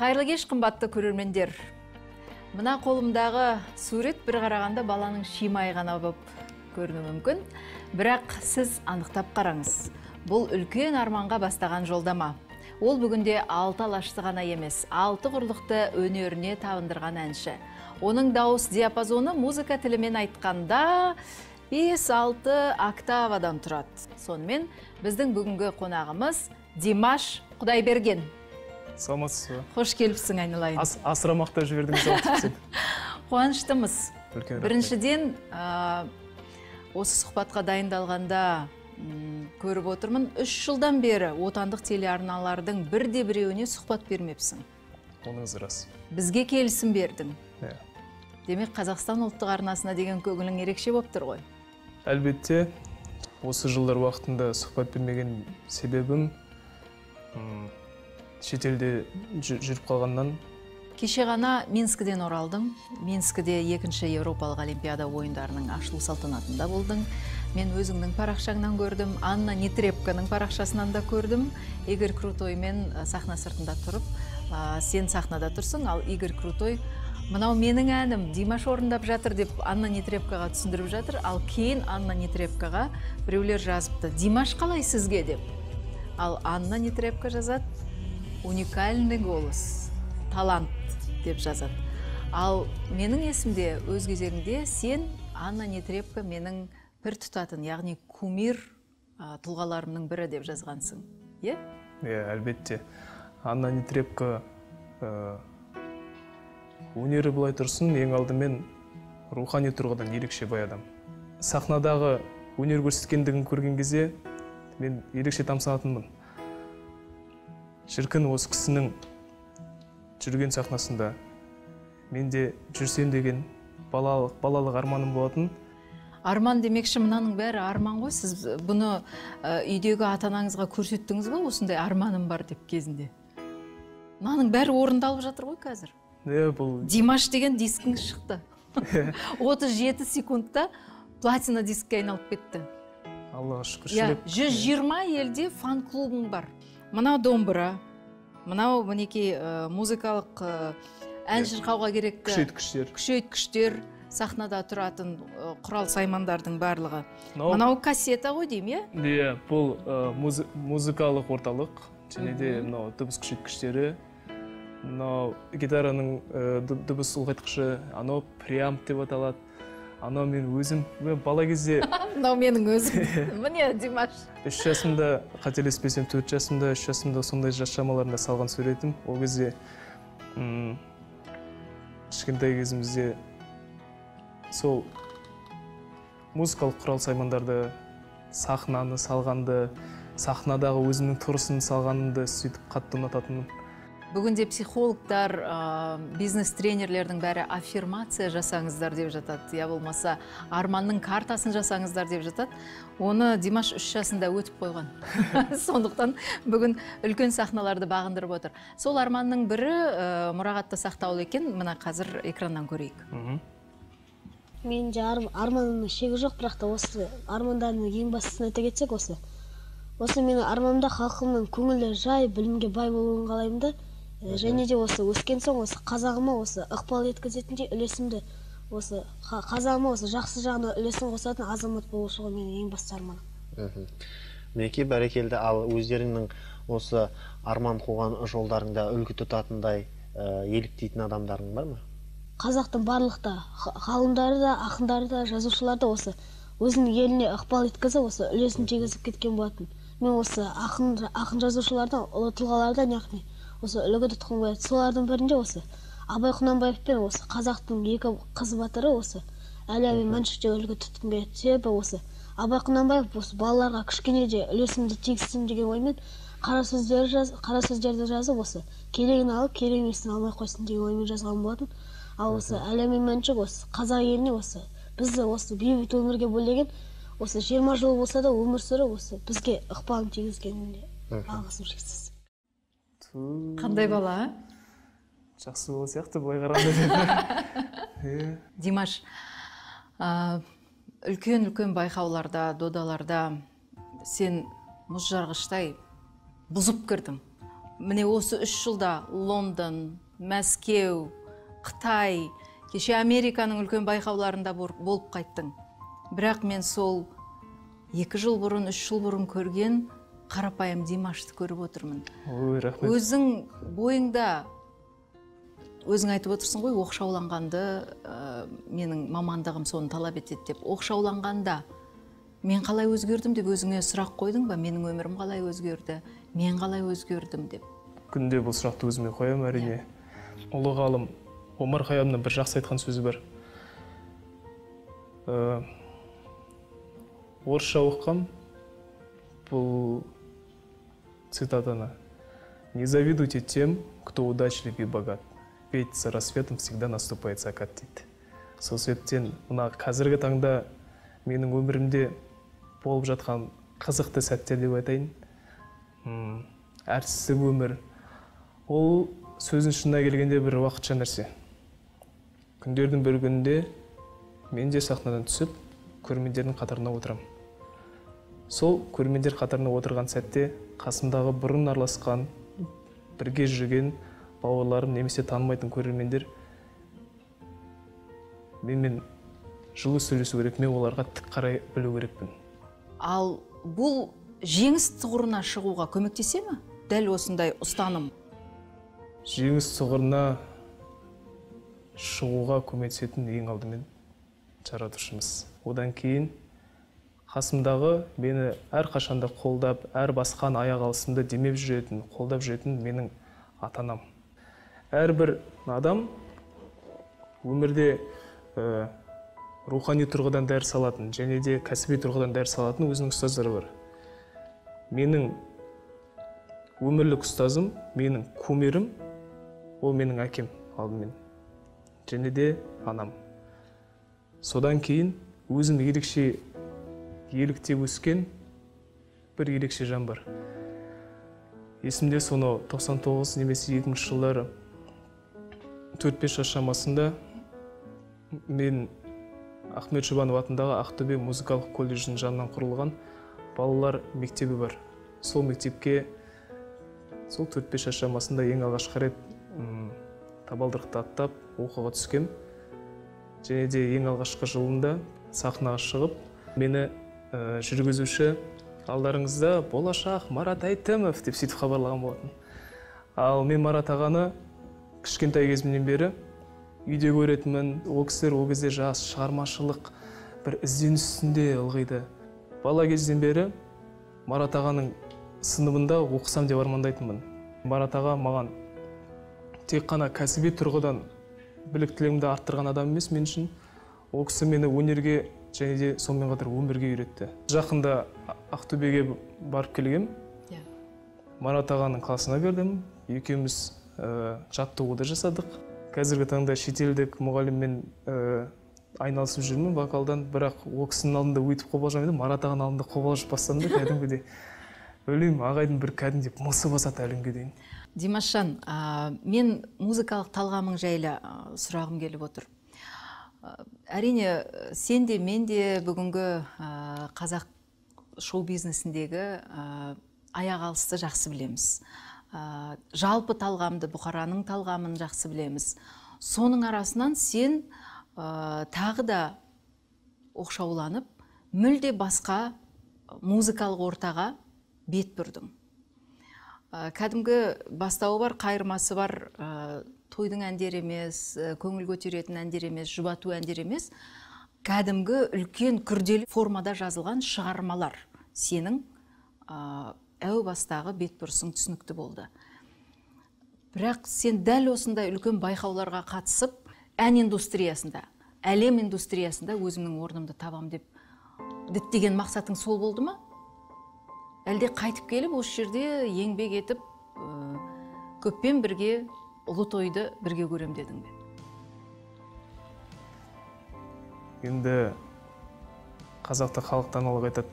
Қайырлы кеш, қымбатты көрермендер. Мына қолымдағы сурет бір қарағанда баланың шимай ғана болып көрінуі мүмкін, бірақ сіз анықтап қараңыз. Бұл үлкен арманға бастаған жолдама. Ол бүгінде 6 алашты ғана емес, 6 құрлықты өнеріне табындырған әнші. Оның дауыс диапазоны музыка тілімен айтқанда 5-6 октавадан тұрады. Сонымен біздің бүгінгі қонағымыз Димаш Құдайберген. Саламатсыз ба? Қош келіпсің, айналайын. Асырамақта жібердіңіз алтықсен. Қуаныштымыз. Біріншіден, осы сұхбатқа дайындалғанда көріп отырмын, 3 жылдан бері отандық телеарналардың бірде-біреуіне сұхбат бермепсің. Оныңыз рас. Бізге келісім бердің. Демек, Қазақстан ұлттық арнасына деген көңілің ерекше болып тұр ғой. Әлбетте, осы жылдар уақытында сұхбат бермеген себебім шетелде жүріп қалғаннан. Кеше ғана Минскіден оралдың. Минскіде 2-ші Еуропалық Олимпиада ойындарының ашылу салтанатында болдың. Мен өзіңнің парақшаңнан көрдім, Анна Нетребконың парақшасынан да көрдім. Игорь Крутоймен сахна сыртында тұрып, сен сахнада тұрсың, ал Игорь Крутой мынау менің әнім, Димаш орындап жатыр деп Анна Нетребкоға түсіндіріп жатыр, ал кейін Анна Нетребкоға біреулер жазыпты, Димаш қалай сізге деп. Ал Анна Нетребко жазады, уникальный голос, талант деп жазады. Ал менің есімде өз кезегінде сен Анна Нетребко менің бір тұтатын, яғни кумир тұлғаларымның бірі деп жазғансың. Е? Әлбетте. Анна Нетребко өнері былай тұрсын, ең алдымен рухани тұрғыдан ерекше бай адам. Сахнадағы өнер көрсеткендігін көрген кезде мен ерекше тамсанатынмын. Шіркін осы кісінің жүрген сахнасында мен де жүрсем деген балалық арманым болатын. Арман демекші, мынаның бәрі арман ғой. Сіз бұны үйдегі ата-анаңызға көрсеттіңіз бе, осындай арманым бар деп кезінде? Мынаның бәрі орындалып жатыр ғой қазір. Димаш деген дискіңіз шықты. 37 секундта платина дискке айналып кетті. Аллаға шүкір. 120 елде фан-клубың бар. Мынау домбыра, мынау мінекей музыкалық ән шырқауға керек күшейткіштер, сахнада тұратын құрал саймандардың барлығы. Мынау кассета ғой дейм, е? Бұл музыкалық орталық, және де дыбыс күшейткіштері, гитараның дыбыс ұлғайтқышы, анау преамп деп аталады. Анау мен өзім, бала кезде... Анау менің өзім. Міне, Димаш. 3 жасымда, қателеспесем 4 жасымда, 3 жасымда сондай жас шамаларында салған суретім. Ол кезде кішкентай кезімізде сол музыкалық құрал саймандарды, сахнаны салғанды, сахнадағы өзімнің тұрысын салғанымды сөйтіп қатты ұнататынмын. Бүгінде психологтар, бизнес-тренерлердің бәрі аффирмация жасаңыздар деп жатады. Я болмаса, арманның картасын жасаңыздар деп жатады. Оны Димаш 3 жасында өтіп қойған. Сондықтан бүгін үлкен сахналарды бағындырып отыр. Сол арманның бірі мұрағатта сақтаулы екен. Мына қазір экраннан көрейік. Мен арманымның шегі жоқ, бірақ та осы армандарының ең бастысын айта кетсек осы. Осы менің арманымда халқымның көңілі жай, білімге бай болуын қалаймын да. Және де осы өскен соң осы қазағыма осы ықпал еткізетіндей үлесімді, осы қазағыма осы жақсы жағына үлесін қосатын азамат болушы ғой менің ең басты арманым. Мінекей, бәрекелді. Ал өздеріңнің осы арман қуған жолдарыңда үлгі тұтатындай еліктейтін адамдарың бар ма? Қазақтың барлықта ғалымдары да, ақындары да, жазушылары да осы өзінің еліне ықпал еткізіп, осы үлесін тигізіп кеткен болатын. Мен осы ақын жазушылардан, ұлы тұлғалардан яғни осы үлгі тұтқым келеді. Солардың бірінде осы Абай Құнанбаев пен осы қазақтың 2 қыз батыры осы Әли мен Мәншүкке үлгі тұтқым келеді. Себебі осы Абай Құнанбаев осы балаларға кішкене де үлесімді тигізсем деген оймен қара сөздерді жазып осы керегін алып, керек емесін алмай қойсын деген оймен жазған болатын. Ал осы Әли мен Мәншүк осы қазақ еліне осы бізді осы бейбіт өмірге бөлеген, осы 20 жыл болса да өмір сүріп осы бізге ықпалын тигізгеніне алғысым шексіз. Қандай бала? Жақсы бала сияқты былай қарағанда. Димаш, үлкен байқауларда, додаларда сен мұз жарғыштай бұзып кірдің. міне осы 3 жылда Лондон, Мәскеу, Қытай, кеше Американың үлкен байқауларында болып қайттың. Бірақ мен сол 2 жыл бұрын, 3 жыл бұрын көрген қарапайым Димашты көріп отырмын. Ой, рахмет. Өзің бойыңда, өзің айтып отырсың ғой, оқшауланғанды, менің мамандығым соны талап етеді деп. Оқшауланғанда мен қалай өзгердім деп өзіңе сұрақ қойдың ба? Менің өмірім қалай өзгерді? Мен қалай өзгердім деп. Күнде бұл сұрақты өзіме қоямын, әрине. Ұлы ғалым Омар Хайямның бір жақсы айтқан сөзі бар. Орысша оқығам, бұл цитатаны. Не завидуйте тем, кто удачлив и богат, ведь с рассветом всегда наступает закат дейді. Сол себептен мына қазіргі таңда менің өмірімде болып жатқан қызықты сәттер деп айтайын. Әртістік өмір. Ол сөздің шынына келгенде бір уақытша нәрсе. Күндердің бір күнінде мен де сахнадан түсіп, көрермендердің қатарына отырам. Сол көрермендер қатарына отырған сәтте қасымдағы бұрын араласқан, бірге жүрген бауырларым немесе танымайтын көрермендер менімен жылы сөйлесу керек, мен оларға тік қарай білу керекпін. Ал бұл жеңіс тұғырына шығуға көмектесе ме? Дәл осындай ұстаным. Жеңіс тұғырына шығуға көмектесетін ең алдымен жаратушымыз. Одан кейін қасымдағы мені әр қашанда қолдап, әр басқан аяқ алысымды демеп жүретін, қолдап жүретін менің ата-анам. Әрбір адам өмірде рухани тұрғыдан дәріс алатын, және де кәсіби тұрғыдан дәріс алатын өзінің ұстаздары бар. Менің өмірлік ұстазым, менің кумирім, ол менің әкем алдымен, және де анам. Содан кейін өзім ерекше елікте өскен бір ерекше жан бар. Есімде соны 99 немесе 2000 жылдары 4-5 жас шамасында мен Ахмет Жұбанов атындағы Ақтөбе музыкалық колледжінің жанынан құрылған балалар мектебі бар. Сол мектепке сол 4-5 жас шамасында ең алғашқы рет табалдырықты аттап оқуға түскем. Және де ең алғашқы жылында сахнаға шығып, мені жүргізуші алдарыңызда болашақ Марат Әйтімов деп сөйтіп хабарлаған болатын. Ал мен Марат ағаны кішкентай кезімнен бері үйде көретінмін. Ол кісілер ол кезде жас, шығармашылық бір ізденіс үстінде ылғиды. Бала кезден бері Марат ағаның сыныбында оқысам деп армандайтынмын. Марат аға маған тек қана кәсіби тұрғыдан біліктілігімді арттырған адам емес мен үшін. Ол кісі мені өнерге және де сонымен қатар өмірге үйретті. Жақында Ақтөбеге барып келгем. Марат ағаның класына бердім. Екеуміз жаттығуды жасадық. Қазіргі таңда шетелдік мұғаліммен айналысып жүрмін вокалдан, бірақ ол кісінің алдында өйтіп қобалжамын едім. Марат ағаның алдында қобалжып бастадым да кәдімгідей. Өлеймін, ағайдың бір кәдімгідей мысы басады әлімге дейін. Димашжан, мен музыкалық талғамың жайлы сұрағым келіп отыр. Әрине, сен де мен де бүгінгі қазақ шоу-бизнесіндегі аяқ алысты жақсы білеміз. Жалпы талғамды, бұқараның талғамын жақсы білеміз. Соның арасынан сен тағы да оқшауланып, мүлде басқа музыкалық ортаға бет бұрдың. Кәдімгі бастауы бар, қайырмасы бар, тойдың әндері емес, көңіл көтеретін әндер емес, жұбату әндер емес, кәдімгі үлкен күрделі формада жазылған шығармалар сенің әу бастағы бет бұрысың түсінікті болды. Бірақ сен дәл осындай үлкен байқауларға қатысып, ән индустриясында, әлем индустриясында өзімнің орнымды табам деп діттеген мақсатың сол болды ма? Әлде қайтып келіп, осы жерде еңбек етіп, көппен бірге ұлы тойды бірге көрем дедің бе? Енді қазақта халық даналық айтады,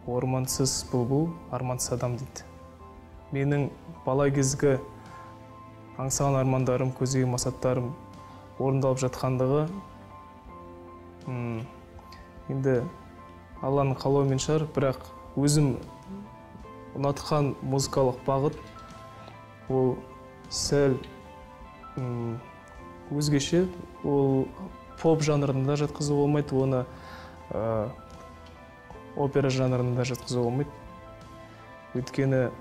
ормансыз бұлбұл, армансыз адам дейді. Менің бала кезгі аңсаған армандарым, көздеген мақсаттарым орындалып жатқандығы енді Алланың қалауымен шығар, бірақ өзім ұнатқан музыкалық бағыт ол сәл өзгеше, ол поп жанрында жатқызуға болмайды, оны опера жанрында жатқызуға болмайды. Өйткені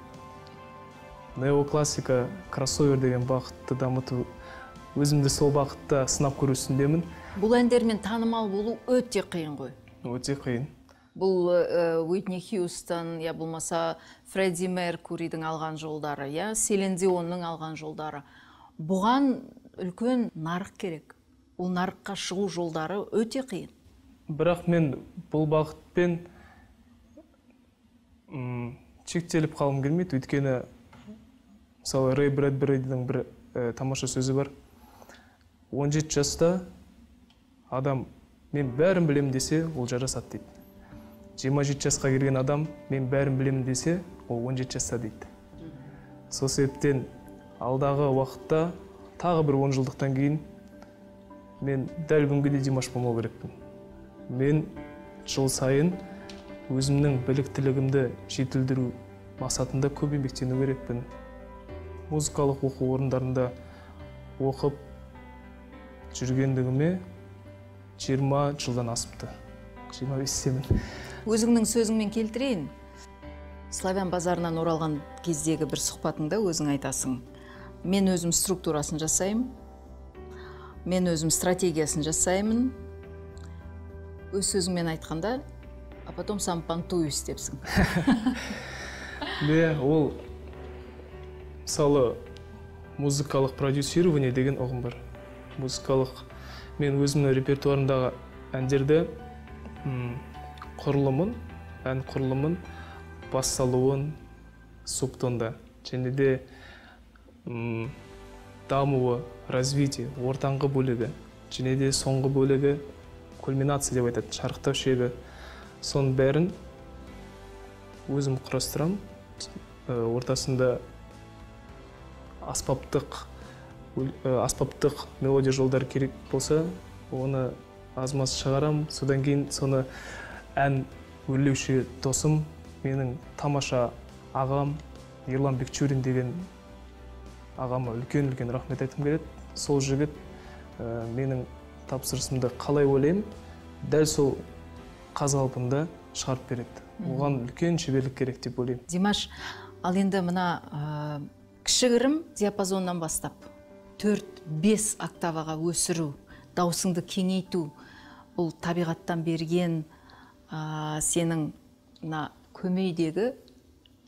неоклассика, кроссовер деген бағытты дамыту, өзімді сол бағытта сынап көру үстіндемін. Бұл әндермен танымал болу өте қиын ғой. Өте қиын. Бұл Уитни Хьюстон, я болмаса Фредди Меркуридің алған жолдары, я Селин Дионның алған жолдары. Бұған үлкен нарық керек. Ол нарыққа шығу жолдары өте қиын. Бірақ мен бұл бағытпен шектеліп қалым келмейді. Өйткені мысалы Рэй Брэдберидың бір тамаша сөзі бар. 17 жаста адам мен бәрін білем десе, ол жарасады дейді. 27 жасқа келген адам мен бәрін білем десе, ол 17 жаста дейді. Сол себептен алдағы уақытта тағы бір 10 жылдықтан кейін мен дәл күнге де Димаш болмау керекпін. Мен жыл сайын өзімнің біліктілігімді жетілдіру мақсатында көп еңбектену керекпін. Музыкалық оқу орындарында оқып жүргендігіме 20 жылдан асыпты. 25-семін. Өзіңнің сөзіңмен келтірейін. Славян базарынан оралған кездегі бір сұхбатыңда өзің айтасың. Мен өзім структурасын жасаймын. Мен өзім стратегиясын жасаймын. Өз сөзіңмен айтқанда, а потом сам понтуюсь депсің. Ол мысалы музыкалық продюсирование деген ұғым бар. Мен өзімнің репертуарымдағы әндерді құрылымын, ән құрылымын, бассалуын, субтонда, және де дамуы, развитие, ортаңғы бөлігі, және де соңғы бөлігі, кульминация деп айтады, шарықтау шегі. Соның бәрін өзім құрастырам. Ортасында аспаптық мелодия жолдар керек болса, оны аз-маз шығарам. Содан кейін соны ән өрлеуші досым, менің тамаша ағам Ерлан Бекчурин деген ағама үлкен рахмет айтқым келеді. Сол жігіт менің тапсырысымды қалай ойлаймын, дәл сол қазалпында шығарып береді. Оған үлкен шеберлік керек деп ойлаймын. Димаш, ал енді мына кішігірім диапазоннан бастап 4-5 октаваға өсіру, даусыңды кеңейту, бұл табиғаттан берген сенің көмейдегі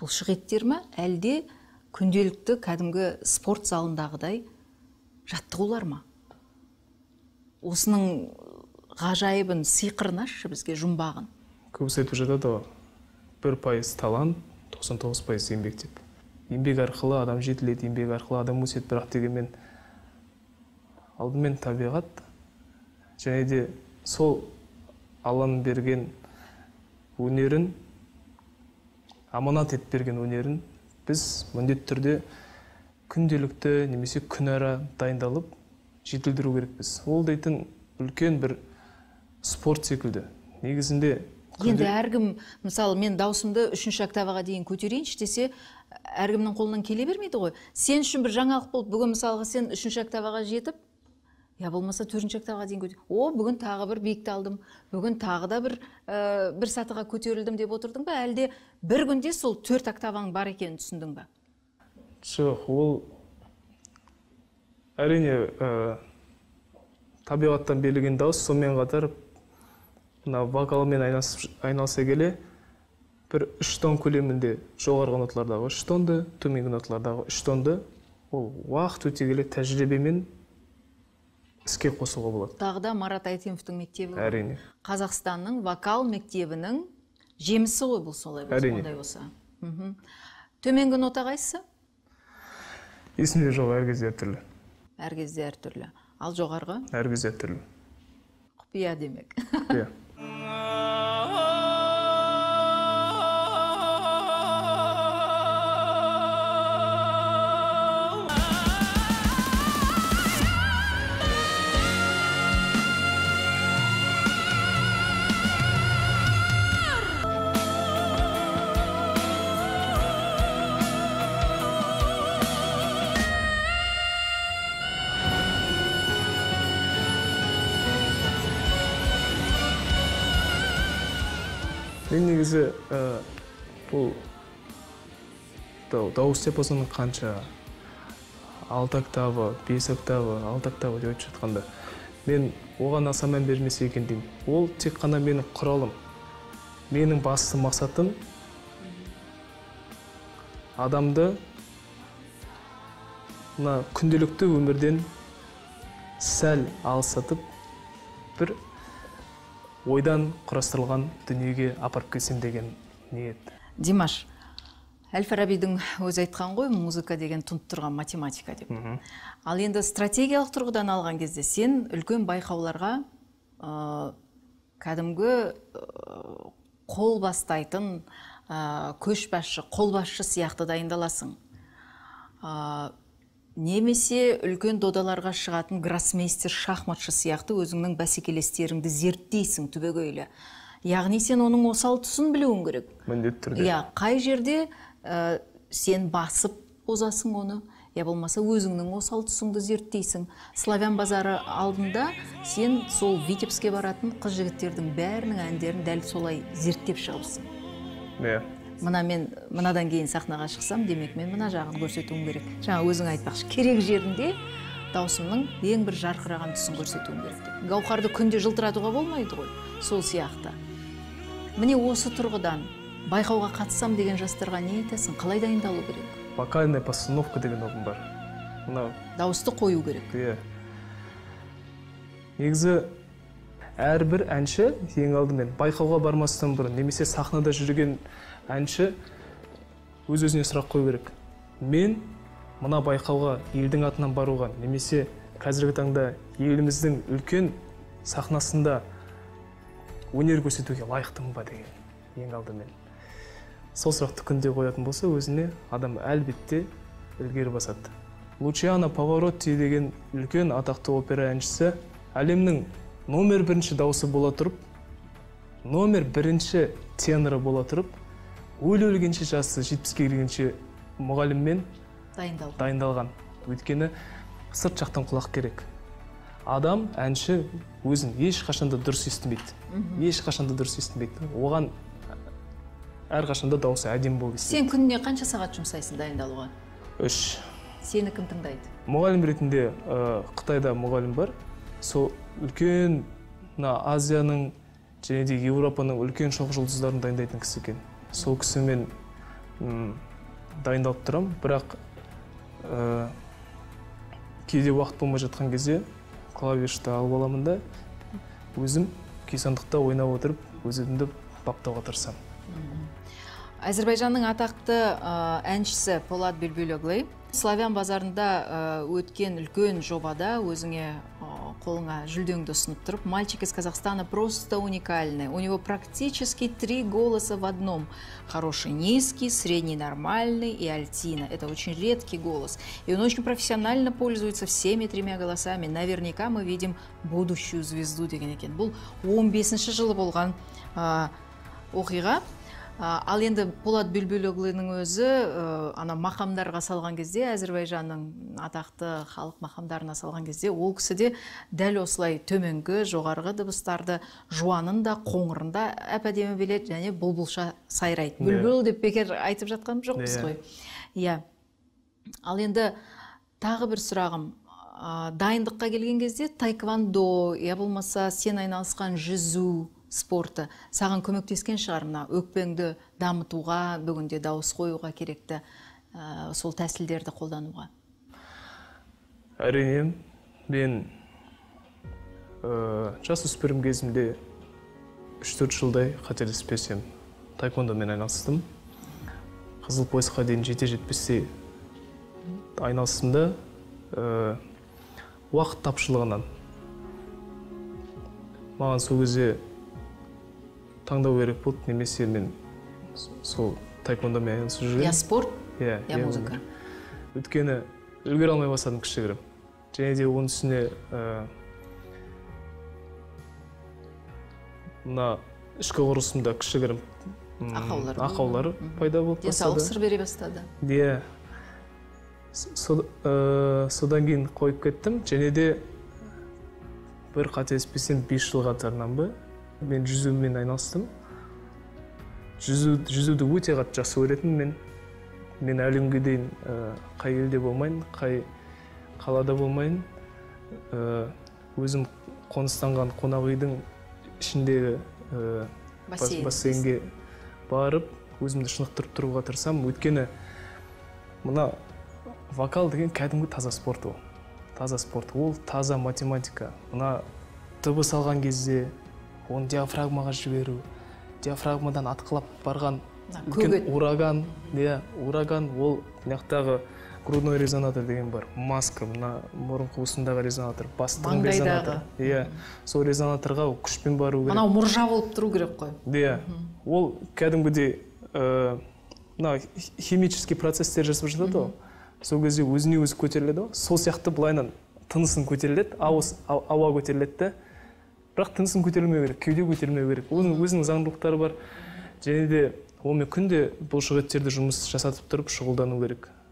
бұлшық еттер ме, әлде күнделікті кәдімгі спорт залындағыдай жаттығулар ма? Осының ғажайыбын, сиқырын ашшы бізге, жұмбағын. Көбісі айтып жатады, 1% талант, 99% еңбек деп. Еңбек арқылы адам жетіледі, еңбек арқылы адам өседі, бірақ дегенмен алдымен табиғат, және де сол Алланың берген өнерін, аманат етіп берген өнерін біз міндетті түрде күнделікті немесе күнара дайындалып жетілдіру керекпіз. Ол дейтін үлкен бір спорт секілді. Негізінде енді әркім, мысалы, мен даусымды 3-ші октаваға дейін көтерейінші десе, әркімнің қолынан келе бермейді ғой. Сен үшін бір жаңалық болып, бүгін мысалға сен 3-ші октаваға жетіп, я болмаса 4-ші октаваға дейін көтер. Бүгін тағы бір биікті алдым, бүгін тағы да бір сатыға көтерілдім деп отырдың ба, әлде бір күнде сол 4 октаваң бар екенін түсіндің ба? Жоқ, ол әрине табиғаттан берілген дауыс, сонымен қатар вокалмен айналыса келе, бір 3 тон көлемінде жоғарғы ноталардағы 3 тонды, төменгі ноталардағы 3 тонды, ол уақыт өте келе тәжірибемен іске қосуға болады. Тағы да Марат Айтемовтың мектебі. Әрине. Қазақстанның вокал мектебінің жемісі ғой бұл, солай болса. Төменгі нота қайсысы? Есімде жоқ, әр кезде әртүрлі. Әр кезде әртүрлі. Ал жоғарғы? Әр кезде әртүрлі. Құпия демек. Құпия. Мен негізі бұл дауыс диапазоны қанша 6 октава, 5 октава, 6 октава деп айтып жатқанда мен оған аса мән бермесе екен деймін. Ол тек қана менің құралым. Менің басты мақсатым адамды мына күнделікті өмірден сәл алыстатып бір ойдан құрастырылған дүниеге апарып келсем деген ниет. Димаш, Әл-Фарабидің өзі айтқан ғой, музыка деген тұнып тұрған математика деп. Ал енді стратегиялық тұрғыдан алған кезде сен үлкен байқауларға кәдімгі қол бастайтын, көшбасшы, қолбасшы сияқты дайындаласың. Немесе үлкен додаларға шығатын гроссмейстер, шахматшы сияқты өзіңнің бәсекелестеріңді зерттейсің түбегейлі. Яғни сен оның осал тұсын білуің керек. Міндетті түрде. Қай жерде сен басып озасың оны, я болмаса өзіңнің осал тұсыңды зерттейсің. Славян базары алдында сен сол Витебске баратын қыз жігіттердің бәрінің әндерін дәл солай зерттеп шығыпсың. Мен мынадан кейін сахнаға шықсам, демек мен мына жағын көрсетуім керек. Жаңа өзің айтпақшы, керек жерінде даусымның ең бір жарқыраған тұсын көрсетуім керек деп. Гаухарды күнде жылтыратуға болмайды ғой, сол сияқты. Міне осы тұрғыдан байқауға қатысам деген жастарға не айтасың? Қалай дайындалу керек? Вокальная постановка деген ұғым бар. Дауысты қою керек. Негізі әрбір әнші ең алдымен байқауға бармастан бұрын немесе сахнада жүрген әнші өз-өзіне сұрақ қою керек. Мен мына байқауға елдің атынан баруға немесе қазіргі таңда еліміздің үлкен сахнасында өнер көрсетуге лайықтымын ба деген ең алдымен. Сол сұрақты күнде қоятын болса, өзіне адам әлбетте ілгері басады. Лучиано Паваротти деген үлкен атақты опера әншісі әлемнің номер 1 дауысы бола тұрып, номер 1 теноры бола тұрып, өлгенше жасы 70-ке келгенше мұғаліммен дайындалған. Өйткені сырт жақтан құлақ керек. Адам, әнші өзін ешқашанда дұрыс естімейді. Оған әрқашанда дауысы әдемі болып естиді. Сен күніне қанша сағат жұмсайсың дайындалуға? 3. Сені кім тыңдайды? Мұғалім ретінде Қытайда мұғалім бар. Сол үлкен Азияның және де Еуропаның үлкен шоқ жұлдыздарын дайындайтын кісі екен. Сол кісімен дайындалып тұрам, бірақ кейде уақыт болмай жатқан кезде клавишті алып аламын да, өзім күйсандықта ойнап отырып, өзімді баптауға тырысам. Әзірбайжанның атақты әншісі Полат Бülbüloğlu Славян базарында өткен үлкен жобада өзіңе қолыңа жүлдеңді ұсынып тұрып, мальчик из Казахстана просто уникальный. У него практически 3 голоса в одном. Хороший низкий, средний нормальный и альтина. Это очень редкий голос. И он очень профессионально пользуется всеми 3 голосами. Наверняка мы видим будущую звезду деген екен. Бұл 15-ші жылы болған оқиға. Ал енді Полат Бülbüloğlu'ның өзі мақамдарға салған кезде, Әзірбайжанның атақты халық мақамдарына салған кезде, ол кісі де дәл осылай төменгі, жоғарғы дыбыстарды жуанын да, қоңырын да әп-әдемі біледі, және бұлбұлша сайрайды. Бүлбүл деп бекер айтып жатқаным жоқпыз ғой. Ал енді тағы бір сұрағым, дайындыққа келген кезде таеквондо, я болмаса сен айналысқан жүзу спорты саған көмектескен шығар, мына өкпеңді дамытуға, бүгінде дауыс қоюға керекті сол тәсілдерді қолдануға? Әрине, мен жасөспірім кезімде 3-4 жылдай қателеспесем таеквондомен айналыстым. Қызыл поясқа дейін жете-жетпесе айналыстым да, уақыт тапшылығынан маған сол кезде таңдау керек болды, немесе мен сол таеквондомен айналысып жүрген. Я спорт, я музыка. Өйткені үлгере алмай бастадым кішігірім. Және де оның үстіне мына ішкі құрысымда кішігірім ақаулар пайда болып бастады. Денсаулық сыр бере бастады. Содан кейін қойып кеттім. Және де бір қателеспесем 5 жыл қатарынан ба мен жүзумен айналыстым. жүзуді өте қатты жақсы көретінмін мен әлі күнге дейін қай елде болмайын, қай қалада болмайын, өзім қоныстанған қонақ үйдің ішіндегі бассейнге барып өзімді шынықтырып тұруға тырысамын. Өйткені мына вокал деген кәдімгі таза спорт ол. Таза спорт, ол таза математика. Мына дыбыс алған кезде оны диафрагмаға жіберу, диафрагмадан атқылап барған үлкен ураган, ураган ол мынаяқтағы грудной резонатор деген бар, маска, мына мұрын қуысындағы резонатор, бастың резонатор. Сол резонаторға күшпен бару керек. Анау мұржа болып тұру керек қой. Ол кәдімгідей химический процесстер жасап жатады ғой. Сол кезде өзіне өзі көтеріледі ғой. Сол сияқты былайынан тынысын көтеріледі, ауа көтеріледі, бірақ тынысын көтерілмеу керек, кеуде көтерілмеу керек. Оның өзінің заңдылықтары бар. Және де онымен күнде бұлшық еттерді жұмыс жасатып тұрып шұғылдану керек.